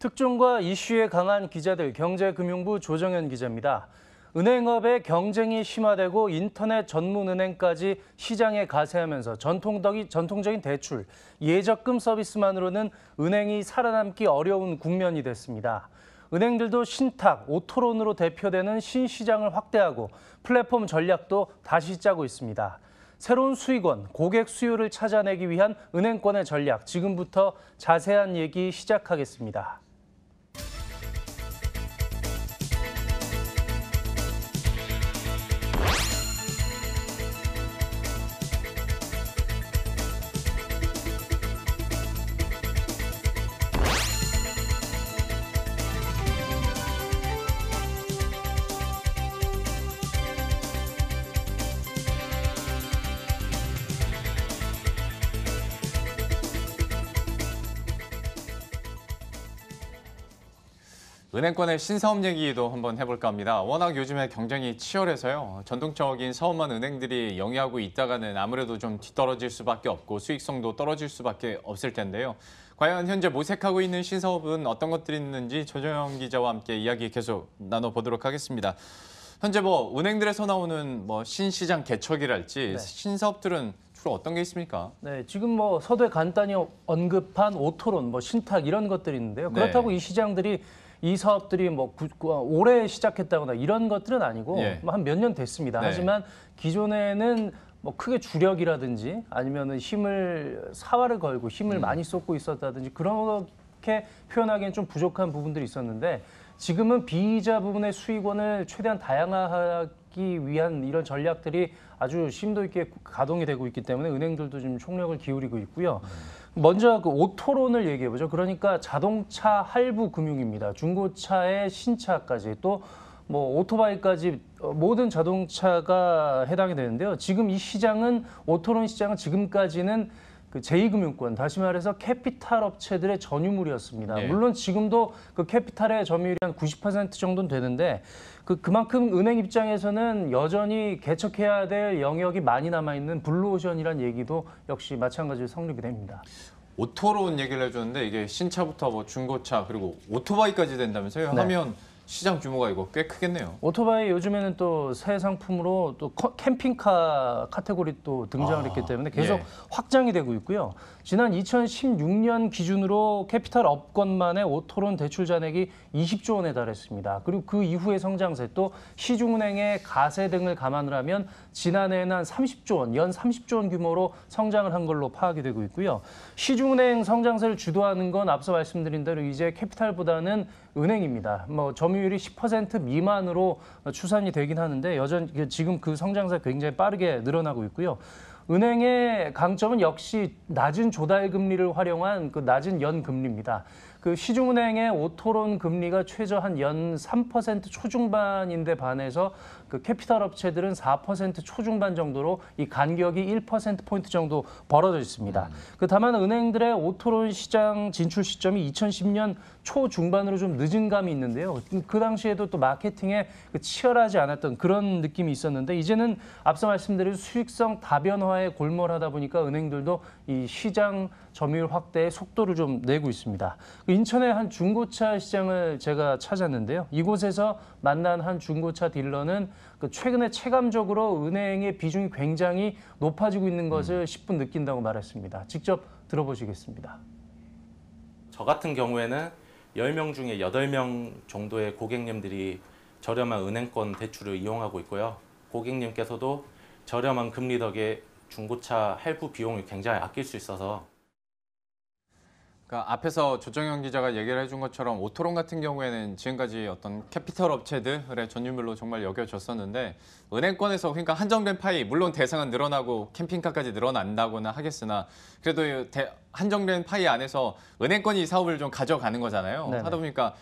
특종과 이슈에 강한 기자들, 경제금융부 조정현 기자입니다. 은행업의 경쟁이 심화되고 인터넷 전문은행까지 시장에 가세하면서 전통적인 대출, 예적금 서비스만으로는 은행이 살아남기 어려운 국면이 됐습니다. 은행들도 신탁, 오토론으로 대표되는 신시장을 확대하고 플랫폼 전략도 다시 짜고 있습니다. 새로운 수익원, 고객 수요를 찾아내기 위한 은행권의 전략, 지금부터 자세한 얘기 시작하겠습니다. 은행권의 신사업 얘기도 한번 해볼까 합니다. 워낙 요즘에 경쟁이 치열해서요. 전통적인 사업만 은행들이 영위하고 있다가는 아무래도 좀 뒤떨어질 수밖에 없고 수익성도 떨어질 수밖에 없을 텐데요. 과연 현재 모색하고 있는 신사업은 어떤 것들이 있는지 조정현 기자와 함께 이야기 계속 나눠보도록 하겠습니다. 현재 은행들에서 나오는 신시장 개척이랄지 신사업들은 주로 어떤 게 있습니까? 네, 지금 서두에 간단히 언급한 오토론, 신탁 이런 것들이 있는데요. 그렇다고 이 시장들이 이 사업들이 올해 시작했다거나 이런 것들은 아니고 한 몇 년 됐습니다. 하지만 기존에는 크게 주력이라든지 아니면은 사활을 걸고 힘을 많이 쏟고 있었다든지 그렇게 표현하기엔 좀 부족한 부분들이 있었는데 지금은 비이자 부분의 수익원을 최대한 다양화하기 위한 이런 전략들이 아주 심도 있게 가동이 되고 있기 때문에 은행들도 지금 총력을 기울이고 있고요. 먼저 오토론을 얘기해보죠. 그러니까 자동차 할부 금융입니다. 중고차의 신차까지 또 오토바이까지 모든 자동차가 해당이 되는데요. 지금 이 시장은 오토론 시장은 지금까지는 제2금융권, 다시 말해서 캐피탈 업체들의 전유물이었습니다. 물론 지금도 그 캐피탈의 점유율이 한 90% 정도는 되는데 그만큼 은행 입장에서는 여전히 개척해야 될 영역이 많이 남아있는 블루오션이라는 얘기도 역시 마찬가지로 성립이 됩니다. 오토론 얘기를 해줬는데 이게 신차부터 중고차 그리고 오토바이까지 된다면서요? 하면 시장 규모가 이거 꽤 크겠네요. 오토바이 요즘에는 또 새 상품으로 또 캠핑카 카테고리 또 등장을 했기 때문에 계속 확장이 되고 있고요. 지난 2016년 기준으로 캐피탈 업권만의 오토론 대출 잔액이 20조 원에 달했습니다. 그리고 그 이후의 성장세 또 시중은행의 가세 등을 감안을 하면 지난해에는 한 30조 원, 연 30조 원 규모로 성장을 한 걸로 파악이 되고 있고요. 시중은행 성장세를 주도하는 건 앞서 말씀드린 대로 이제 캐피탈보다는 은행입니다. 점유율이 10% 미만으로 추산이 되긴 하는데 여전히 지금 그 성장세 굉장히 빠르게 늘어나고 있고요. 은행의 강점은 역시 낮은 조달 금리를 활용한 그 낮은 연금리입니다. 그 시중은행의 오토론 금리가 최저 한 연 3% 초중반인데 반해서 그 캐피탈 업체들은 4% 초중반 정도로 이 간격이 1%포인트 정도 벌어져 있습니다. 다만 은행들의 오토론 시장 진출 시점이 2010년 초중반으로 좀 늦은 감이 있는데요. 그 당시에도 또 마케팅에 치열하지 않았던 그런 느낌이 있었는데 이제는 앞서 말씀드린 수익성 다변화에 골몰하다 보니까 은행들도 이 시장 점유율 확대에 속도를 좀 내고 있습니다. 인천의 한 중고차 시장을 제가 찾았는데요. 이곳에서 만난 한 중고차 딜러는 최근에 체감적으로 은행의 비중이 굉장히 높아지고 있는 것을 10분 느낀다고 말했습니다. 직접 들어보시겠습니다. 저 같은 경우에는 10명 중에 8명 정도의 고객님들이 저렴한 은행권 대출을 이용하고 있고요. 고객님께서도 저렴한 금리 덕에 중고차 할부 비용을 굉장히 아낄 수 있어서 그러니까 앞에서 조정현 기자가 얘기를 해준 것처럼 오토론 같은 경우에는 지금까지 어떤 캐피털 업체들의 전유물로 정말 여겨졌었는데 은행권에서 그러니까 한정된 파이, 물론 대상은 늘어나고 캠핑카까지 늘어난다고는 하겠으나 그래도 한정된 파이 안에서 은행권이 이 사업을 좀 가져가는 거잖아요. 네네. 하다 보니까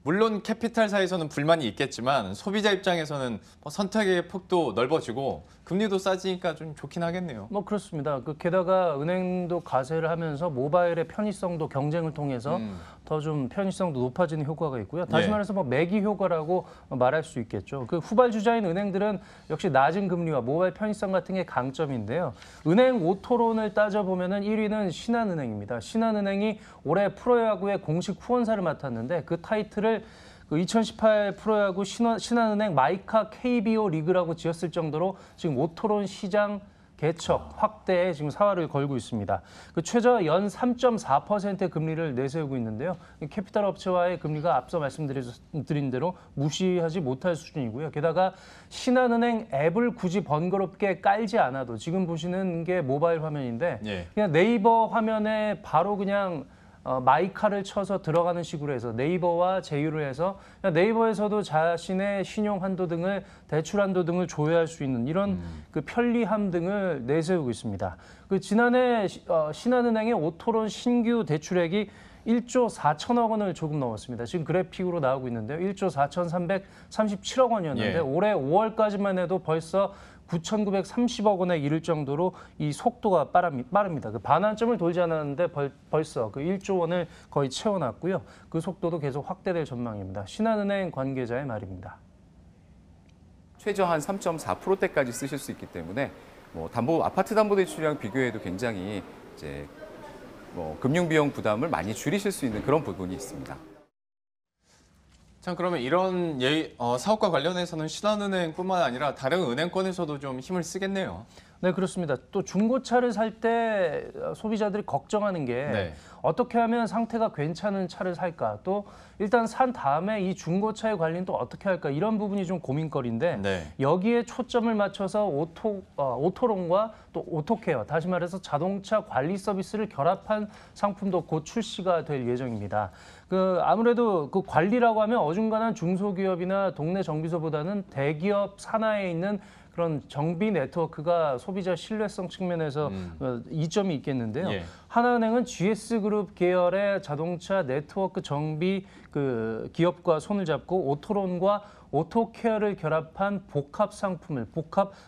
물론 캐피탈사에서는 불만이 있겠지만 소비자 입장에서는 선택의 폭도 넓어지고 금리도 싸지니까 좀 좋긴 하겠네요. 그렇습니다. 게다가 은행도 가세를 하면서 모바일의 편의성도 경쟁을 통해서 더 더 좀 편의성도 높아지는 효과가 있고요. 다시 예. 말해서 뭐 매기 효과라고 말할 수 있겠죠. 그 후발주자인 은행들은 역시 낮은 금리와 모바일 편의성 같은 게 강점인데요. 은행 오토론을 따져보면은 1위는 신한은행입니다. 신한은행이 올해 프로야구의 공식 후원사를 맡았는데 그 타이틀을 그 2018 프로야구 신한은행 마이카 KBO 리그라고 지었을 정도로 지금 오토론 시장 개척 확대에 지금 사활을 걸고 있습니다. 그 최저 연 3.4%의 금리를 내세우고 있는데요. 캐피탈 업체와의 금리가 앞서 말씀드린 대로 무시하지 못할 수준이고요. 게다가 신한은행 앱을 굳이 번거롭게 깔지 않아도 지금 보시는 게 모바일 화면인데 예. 그냥 네이버 화면에 바로 그냥 마이카를 쳐서 들어가는 식으로 해서 네이버와 제휴를 해서 네이버에서도 자신의 신용 한도 등을 대출 한도 등을 조회할 수 있는 이런 그 편리함 등을 내세우고 있습니다. 그 지난해 신한은행의 오토론 신규 대출액이 1조 4천억 원을 조금 넘었습니다. 지금 그래픽으로 나오고 있는데요. 1조 4,337억 원이었는데 예. 올해 5월까지만 해도 벌써 9,930억 원에 이를 정도로 이 속도가 빠릅니다. 그 반환점을 돌지 않았는데 벌써 그 1조 원을 거의 채워놨고요. 그 속도도 계속 확대될 전망입니다. 신한은행 관계자의 말입니다. 최저 한 3.4%대까지 쓰실 수 있기 때문에 뭐 아파트 담보 대출이랑 비교해도 굉장히 이제 뭐 금융 비용 부담을 많이 줄이실 수 있는 그런 부분이 있습니다. 참 그러면 이런 사업과 관련해서는 신한은행뿐만 아니라 다른 은행권에서도 좀 힘을 쓰겠네요. 네, 그렇습니다. 또 중고차를 살 때 소비자들이 걱정하는 게 네. 어떻게 하면 상태가 괜찮은 차를 살까? 또 일단 산 다음에 이 중고차의 관리는 또 어떻게 할까? 이런 부분이 좀 고민거리인데 네. 여기에 초점을 맞춰서 오토론과 또 오토케어, 다시 말해서 자동차 관리 서비스를 결합한 상품도 곧 출시가 될 예정입니다. 아무래도 그 관리라고 하면 어중간한 중소기업이나 동네 정비소보다는 대기업 산하에 있는 그런 정비 네트워크가 소비자 신뢰성 측면에서 이점이 있겠는데요. 예. 하나은행은 GS그룹 계열의 자동차 네트워크 정비 그 기업과 손을 잡고 오토론과 오토케어를 결합한 복합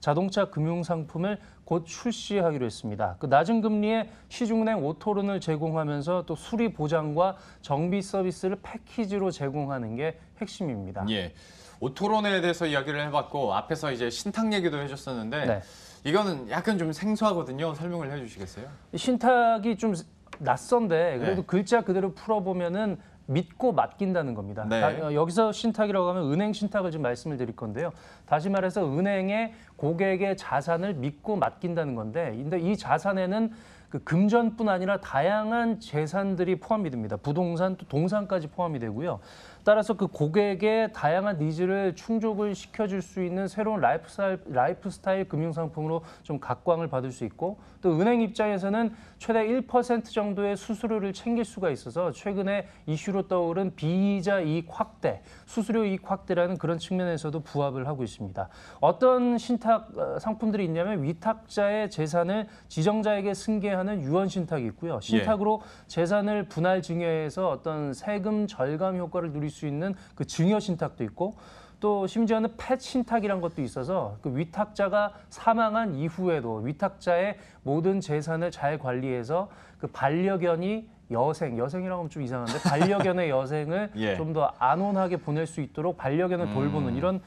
자동차 금융 상품을 곧 출시하기로 했습니다. 그 낮은 금리의 시중은행 오토론을 제공하면서 또 수리 보장과 정비 서비스를 패키지로 제공하는 게 핵심입니다. 예. 오토론에 대해서 이야기를 해봤고 앞에서 이제 신탁 얘기도 해줬었는데 네. 이거는 약간 좀 생소하거든요. 설명을 해주시겠어요? 신탁이 좀 낯선데 그래도 네. 글자 그대로 풀어보면은 믿고 맡긴다는 겁니다. 네. 여기서 신탁이라고 하면 은행 신탁을 좀 말씀을 드릴 건데요. 다시 말해서 은행의 고객의 자산을 믿고 맡긴다는 건데, 근데 이 자산에는 그 금전뿐 아니라 다양한 재산들이 포함이 됩니다. 부동산, 또 동산까지 포함이 되고요. 따라서 그 고객의 다양한 니즈를 충족을 시켜줄 수 있는 새로운 라이프스타일 금융상품으로 좀 각광을 받을 수 있고, 또 은행 입장에서는 최대 1% 정도의 수수료를 챙길 수가 있어서 최근에 이슈로 떠오른 비이자 이익 확대, 수수료 이익 확대라는 그런 측면에서도 부합을 하고 있습니다. 어떤 신탁 상품들이 있냐면 위탁자의 재산을 지정자에게 승계하는 유언 신탁이 있고요. 신탁으로 재산을 분할 증여해서 어떤 세금 절감 효과를 누릴 수 있는 그 증여 신탁도 있고, 또 심지어는 펫 신탁이란 것도 있어서 그 위탁자가 사망한 이후에도 위탁자의 모든 재산을 잘 관리해서 그 반려견이 여생이라고 하면 좀 이상한데 반려견의 여생을 예. 좀 더 안온하게 보낼 수 있도록 반려견을 돌보는 이런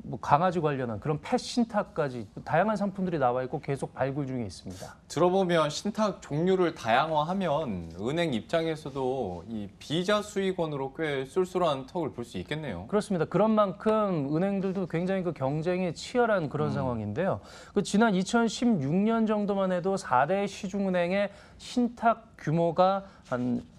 뭐 강아지 관련한 그런 펫 신탁까지 다양한 상품들이 나와 있고 계속 발굴 중에 있습니다. 들어보면 신탁 종류를 다양화하면 은행 입장에서도 이 비이자 수익원으로 꽤 쏠쏠한 턱을 볼 수 있겠네요. 그렇습니다. 그런 만큼 은행들도 굉장히 그 경쟁이 치열한 그런 상황인데요. 그 지난 2016년 정도만 해도 4대 시중은행의 신탁 규모가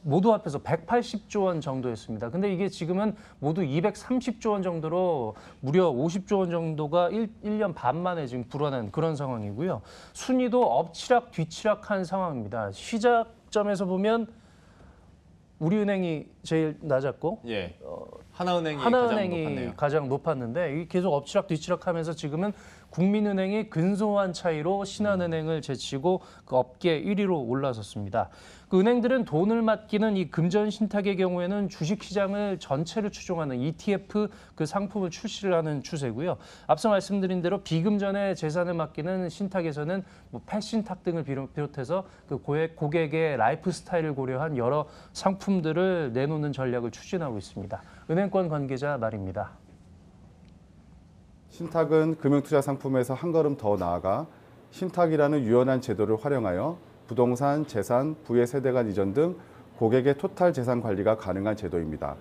모두 합해서 180조 원 정도였습니다. 근데 이게 지금은 모두 230조 원 정도로 무려 50조 원 정도가 1년 반 만에 지금 불어난 그런 상황이고요. 순위도 엎치락 뒤치락한 상황입니다. 시작점에서 보면 우리은행이 제일 낮았고 예. 하나은행이 하나은행이 가장 높았네요. 가장 높았는데 이게 계속 엎치락 뒤치락하면서 지금은 국민은행이 근소한 차이로 신한은행을 제치고 그 업계 1위로 올라섰습니다. 그 은행들은 돈을 맡기는 이 금전 신탁의 경우에는 주식시장을 전체를 추종하는 ETF 그 상품을 출시를 하는 추세고요. 앞서 말씀드린 대로 비금전의 재산을 맡기는 신탁에서는 뭐 펫신탁 등을 비롯해서 그 고객의 라이프 스타일을 고려한 여러 상품들을 내놓는 전략을 추진하고 있습니다. 은행권 관계자 말입니다. 신탁은 금융투자 상품에서 한 걸음 더 나아가 신탁이라는 유연한 제도를 활용하여 부동산, 재산, 부의 세대 간 이전 등 고객의 토탈 재산 관리가 가능한 제도입니다.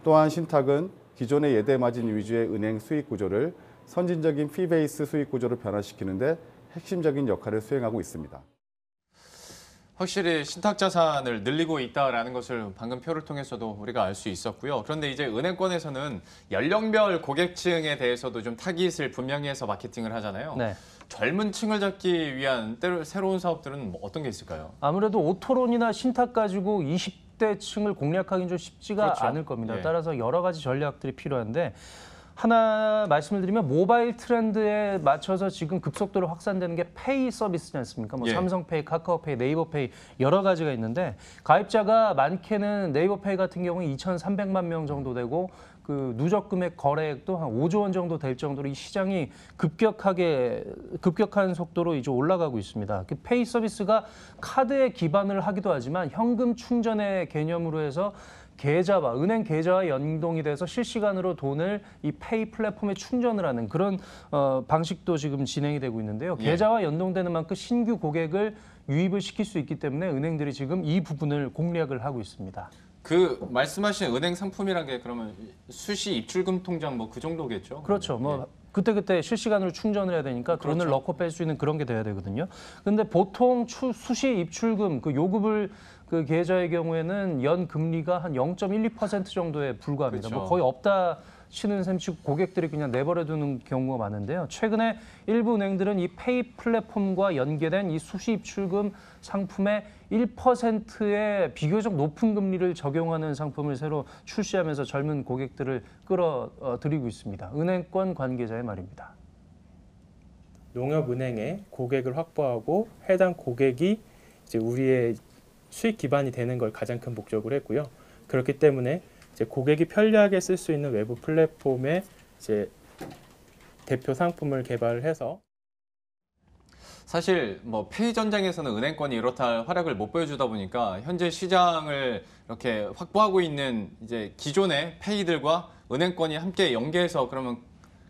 또한 신탁은 기존의 예대 마진 위주의 은행 수익 구조를 선진적인 피 베이스 수익 구조로 변화시키는 데 핵심적인 역할을 수행하고 있습니다. 확실히 신탁 자산을 늘리고 있다라는 것을 방금 표를 통해서도 우리가 알 수 있었고요. 그런데 이제 은행권에서는 연령별 고객층에 대해서도 좀 타깃을 분명히 해서 마케팅을 하잖아요. 네. 젊은 층을 잡기 위한 새로운 사업들은 뭐 어떤 게 있을까요? 아무래도 오토론이나 신탁 가지고 20대층을 공략하기는 좀 쉽지가 그렇죠. 않을 겁니다. 예. 따라서 여러 가지 전략들이 필요한데 하나 말씀을 드리면 모바일 트렌드에 맞춰서 지금 급속도로 확산되는 게 페이 서비스지 않습니까? 뭐 예. 삼성페이, 카카오페이, 네이버페이 여러 가지가 있는데 가입자가 많게는 네이버페이 같은 경우는 2,300만 명 정도 되고 그 누적 금액 거래액도 한 5조 원 정도 될 정도로 이 시장이 급격한 속도로 이제 올라가고 있습니다. 그 페이 서비스가 카드에 기반을 하기도 하지만 현금 충전의 개념으로 해서 계좌와 은행 계좌와 연동이 돼서 실시간으로 돈을 이 페이 플랫폼에 충전을 하는 그런 방식도 지금 진행이 되고 있는데요. 예. 계좌와 연동되는 만큼 신규 고객을 유입을 시킬 수 있기 때문에 은행들이 지금 이 부분을 공략을 하고 있습니다. 그 말씀하신 은행 상품이란 게 그러면 수시 입출금 통장 뭐 그 정도겠죠? 그렇죠. 뭐 그때그때 실시간으로 충전을 해야 되니까 돈을 그렇죠. 넣고 뺄 수 있는 그런 게 돼야 되거든요. 근데 보통 수시 입출금 그 요금을 그 계좌의 경우에는 연 금리가 한 0.12% 정도에 불과합니다. 그렇죠. 뭐 거의 없다 치는 셈치고 고객들이 그냥 내버려두는 경우가 많은데요. 최근에 일부 은행들은 이 페이 플랫폼과 연계된 이 수시 입출금 상품에 1%의 비교적 높은 금리를 적용하는 상품을 새로 출시하면서 젊은 고객들을 끌어들이고 있습니다. 은행권 관계자의 말입니다. 농협은행에 고객을 확보하고 해당 고객이 이제 우리의 수익 기반이 되는 걸 가장 큰 목적으로 했고요. 그렇기 때문에 이제 고객이 편리하게 쓸 수 있는 외부 플랫폼에 이제 대표 상품을 개발을 해서 사실 뭐 페이 전장에서는 은행권이 이렇다 활약을 못 보여주다 보니까 현재 시장을 이렇게 확보하고 있는 이제 기존의 페이들과 은행권이 함께 연계해서 그러면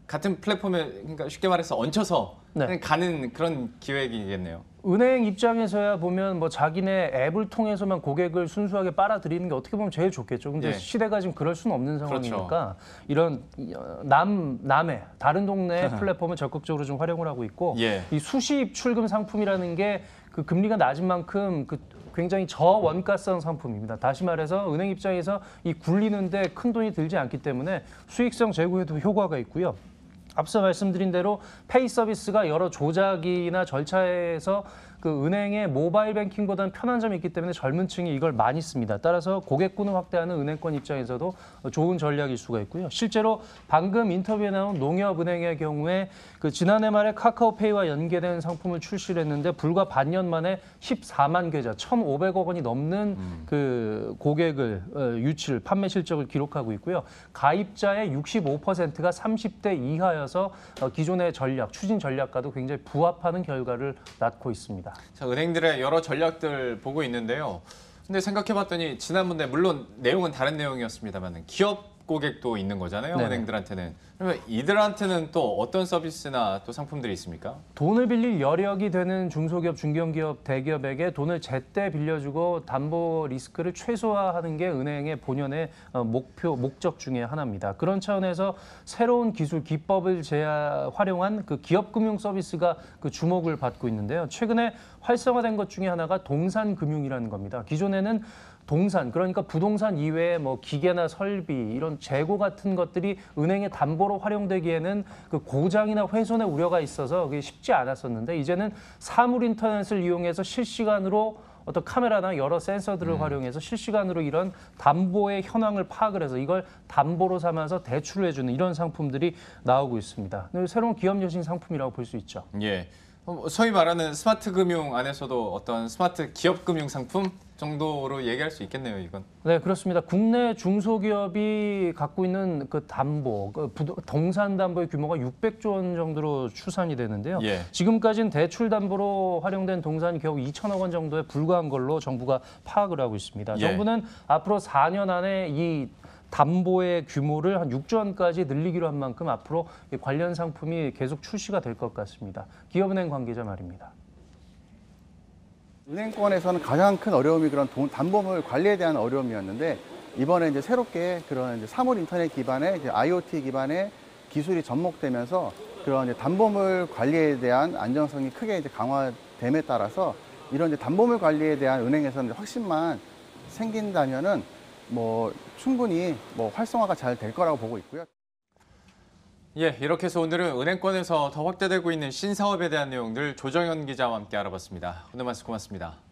같은 플랫폼에 그러니까 쉽게 말해서 얹혀서 네. 그냥 가는 그런 기획이겠네요. 은행 입장에서야 보면 뭐 자기네 앱을 통해서만 고객을 순수하게 빨아들이는 게 어떻게 보면 제일 좋겠죠. 근데 예. 시대가 지금 그럴 수는 없는 상황이니까 그렇죠. 이런 남의 다른 동네의 플랫폼을 적극적으로 좀 활용을 하고 있고 예. 이 수시 입출금 상품이라는 게 그 금리가 낮은 만큼 그 굉장히 저원가성 상품입니다. 다시 말해서 은행 입장에서 이 굴리는데 큰 돈이 들지 않기 때문에 수익성 제고에도 효과가 있고요. 앞서 말씀드린 대로 페이 서비스가 여러 조작이나 절차에서 그 은행의 모바일 뱅킹보다는 편한 점이 있기 때문에 젊은 층이 이걸 많이 씁니다. 따라서 고객군을 확대하는 은행권 입장에서도 좋은 전략일 수가 있고요. 실제로 방금 인터뷰에 나온 농협은행의 경우에 그 지난해 말에 카카오페이와 연계된 상품을 출시를 했는데 불과 반년 만에 14만 계좌, 1,500억 원이 넘는 그 고객을 유치를 판매 실적을 기록하고 있고요. 가입자의 65%가 30대 이하여서 기존의 전략, 추진 전략과도 굉장히 부합하는 결과를 낳고 있습니다. 자, 은행들의 여러 전략들 보고 있는데요. 근데 생각해봤더니 지난번에 물론 내용은 다른 내용이었습니다만 기업 고객도 있는 거잖아요. 네네. 은행들한테는. 그러면 이들한테는 또 어떤 서비스나 또 상품들이 있습니까? 돈을 빌릴 여력이 되는 중소기업, 중견기업, 대기업에게 돈을 제때 빌려주고 담보 리스크를 최소화하는 게 은행의 본연의 목적 중에 하나입니다. 그런 차원에서 새로운 기술, 기법을 활용한 그 기업금융 서비스가 그 주목을 받고 있는데요. 최근에 활성화된 것 중에 하나가 동산금융이라는 겁니다. 기존에는 동산, 그러니까 부동산 이외에 뭐 기계나 설비, 이런 재고 같은 것들이 은행의 담보로 활용되기에는 그 고장이나 훼손의 우려가 있어서 그게 쉽지 않았었는데 이제는 사물 인터넷을 이용해서 실시간으로 어떤 카메라나 여러 센서들을 활용해서 실시간으로 이런 담보의 현황을 파악을 해서 이걸 담보로 삼아서 대출을 해주는 이런 상품들이 나오고 있습니다. 새로운 기업 여신 상품이라고 볼 수 있죠. 예. 소위 말하는 스마트 금융 안에서도 어떤 스마트 기업 금융 상품 정도로 얘기할 수 있겠네요, 이건. 네, 그렇습니다. 국내 중소기업이 갖고 있는 그 담보, 동산 담보의 규모가 600조 원 정도로 추산이 되는데요. 예. 지금까지는 대출 담보로 활용된 동산이 겨우 2천억 원 정도에 불과한 걸로 정부가 파악을 하고 있습니다. 예. 정부는 앞으로 4년 안에 이 담보의 규모를 한 6조 원까지 늘리기로 한 만큼 앞으로 이 관련 상품이 계속 출시가 될 것 같습니다. 기업은행 관계자 말입니다. 은행권에서는 가장 큰 어려움이 그런 담보물 관리에 대한 어려움이었는데 이번에 이제 새롭게 그런 이제 사물 인터넷 기반의 이제 IoT 기반의 기술이 접목되면서 그런 이제 담보물 관리에 대한 안정성이 크게 이제 강화됨에 따라서 이런 이제 담보물 관리에 대한 은행에서는 확신만 생긴다면은 뭐 충분히 뭐 활성화가 잘 될 거라고 보고 있고요. 예, 이렇게 해서 오늘은 은행권에서 더 확대되고 있는 신사업에 대한 내용들 조정현 기자와 함께 알아봤습니다. 오늘 말씀 고맙습니다.